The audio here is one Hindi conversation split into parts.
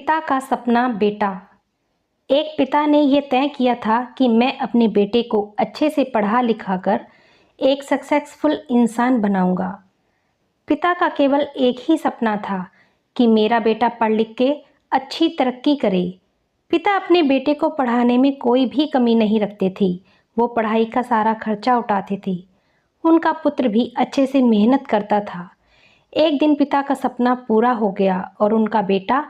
पिता का सपना बेटा। एक पिता ने यह तय किया था कि मैं अपने बेटे को अच्छे से पढ़ा लिखाकर एक सक्सेसफुल इंसान बनाऊंगा। पिता का केवल एक ही सपना था कि मेरा बेटा पढ़ लिख के अच्छी तरक्की करे। पिता अपने बेटे को पढ़ाने में कोई भी कमी नहीं रखते थे। वो पढ़ाई का सारा खर्चा उठाते थे। उनका पुत्र भी अच्छे से मेहनत करता था। एक दिन पिता का सपना पूरा हो गया और उनका बेटा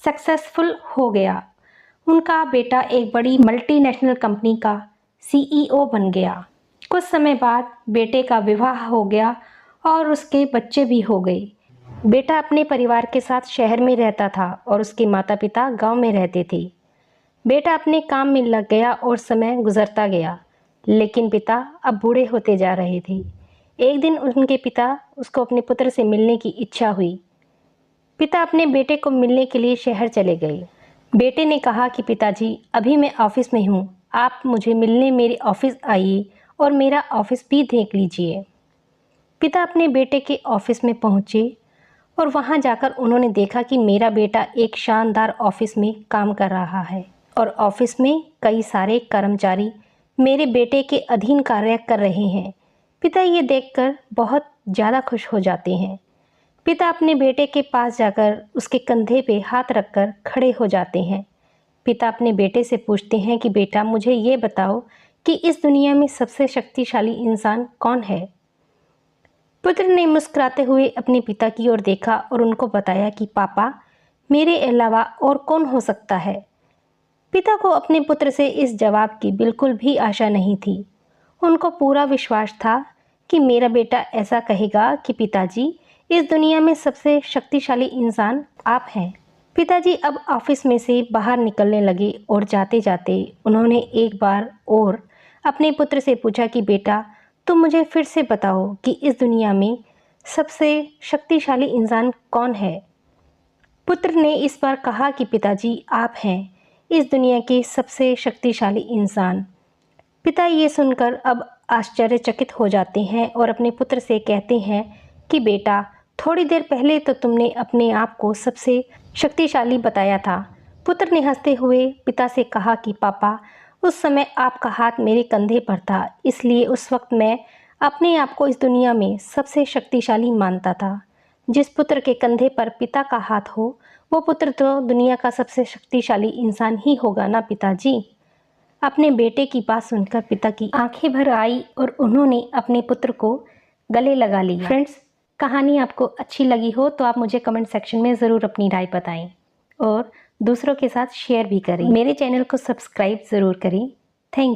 सक्सेसफुल हो गया। उनका बेटा एक बड़ी मल्टीनेशनल कंपनी का सीईओ बन गया। कुछ समय बाद बेटे का विवाह हो गया और उसके बच्चे भी हो गए। बेटा अपने परिवार के साथ शहर में रहता था और उसके माता पिता गांव में रहते थे। बेटा अपने काम में लग गया और समय गुजरता गया, लेकिन पिता अब बूढ़े होते जा रहे थे। एक दिन उनके पिता उसको अपने पुत्र से मिलने की इच्छा हुई। पिता अपने बेटे को मिलने के लिए शहर चले गए। बेटे ने कहा कि पिताजी, अभी मैं ऑफिस में हूँ, आप मुझे मिलने मेरे ऑफिस आइए और मेरा ऑफिस भी देख लीजिए। पिता अपने बेटे के ऑफिस में पहुँचे और वहाँ जाकर उन्होंने देखा कि मेरा बेटा एक शानदार ऑफिस में काम कर रहा है और ऑफिस में कई सारे कर्मचारी मेरे बेटे के अधीन कार्य कर रहे हैं। पिता ये देखकर बहुत ज़्यादा खुश हो जाते हैं। पिता अपने बेटे के पास जाकर उसके कंधे पे हाथ रखकर खड़े हो जाते हैं। पिता अपने बेटे से पूछते हैं कि बेटा, मुझे ये बताओ कि इस दुनिया में सबसे शक्तिशाली इंसान कौन है। पुत्र ने मुस्कुराते हुए अपने पिता की ओर देखा और उनको बताया कि पापा, मेरे अलावा और कौन हो सकता है। पिता को अपने पुत्र से इस जवाब की बिल्कुल भी आशा नहीं थी। उनको पूरा विश्वास था कि मेरा बेटा ऐसा कहेगा कि पिताजी, इस दुनिया में सबसे शक्तिशाली इंसान आप हैं। पिताजी अब ऑफिस में से बाहर निकलने लगे और जाते जाते उन्होंने एक बार और अपने पुत्र से पूछा कि बेटा, तुम मुझे फिर से बताओ कि इस दुनिया में सबसे शक्तिशाली इंसान कौन है। पुत्र ने इस बार कहा कि पिताजी, आप हैं इस दुनिया के सबसे शक्तिशाली इंसान। पिता ये सुनकर अब आश्चर्यचकित हो जाते हैं और अपने पुत्र से कहते हैं कि बेटा, थोड़ी देर पहले तो तुमने अपने आप को सबसे शक्तिशाली बताया था। पुत्र ने हंसते हुए पिता से कहा कि पापा, उस समय आपका हाथ मेरे कंधे पर था, इसलिए उस वक्त मैं अपने आप को इस दुनिया में सबसे शक्तिशाली मानता था। जिस पुत्र के कंधे पर पिता का हाथ हो, वो पुत्र तो दुनिया का सबसे शक्तिशाली इंसान ही होगा ना पिताजी। अपने बेटे की बात सुनकर पिता की आंखें भर आई और उन्होंने अपने पुत्र को गले लगा लिया। फ्रेंड्स, कहानी आपको अच्छी लगी हो तो आप मुझे कमेंट सेक्शन में ज़रूर अपनी राय बताएं और दूसरों के साथ शेयर भी करें। मेरे चैनल को सब्सक्राइब ज़रूर करें। Thank you.